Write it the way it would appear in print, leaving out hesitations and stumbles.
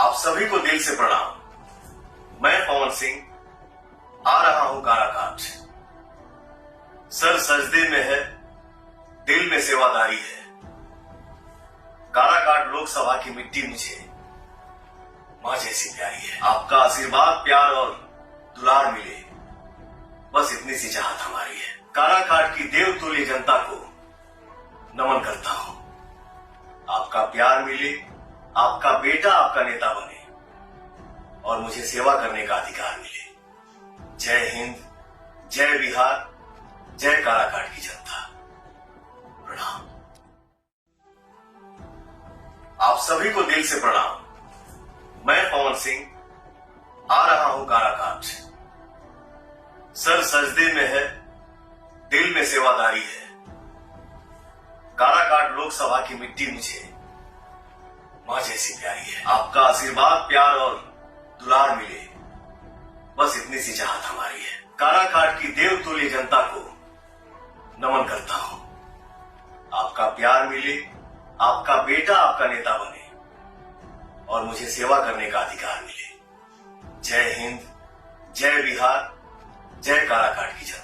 आप सभी को दिल से प्रणाम। मैं पवन सिंह आ रहा हूं काराकाट। सर सजदे में है, दिल में सेवादारी है। काराकाट लोकसभा की मिट्टी मुझे मां जैसी प्यारी है। आपका आशीर्वाद, प्यार और दुलार मिले, बस इतनी सी चाहत हमारी है। काराकाट की देवतुल्य जनता को नमन करता हूं। आपका प्यार मिले, आपका बेटा आपका नेता बने और मुझे सेवा करने का अधिकार मिले। जय हिंद, जय बिहार, जय काराकाट की जनता। प्रणाम। आप सभी को दिल से प्रणाम। मैं पवन सिंह आ रहा हूं काराकाट। सर सजदे में है, दिल में सेवादारी है। काराकाट लोकसभा की मिट्टी मुझे मां जैसी प्यारी है। आपका आशीर्वाद, प्यार और दुलार मिले, बस इतनी सी चाहत हमारी है। काराकाट की देवतुल्य जनता को नमन करता हूं। आपका प्यार मिले, आपका बेटा आपका नेता बने और मुझे सेवा करने का अधिकार मिले। जय हिंद, जय बिहार, जय काराकाट की जनता।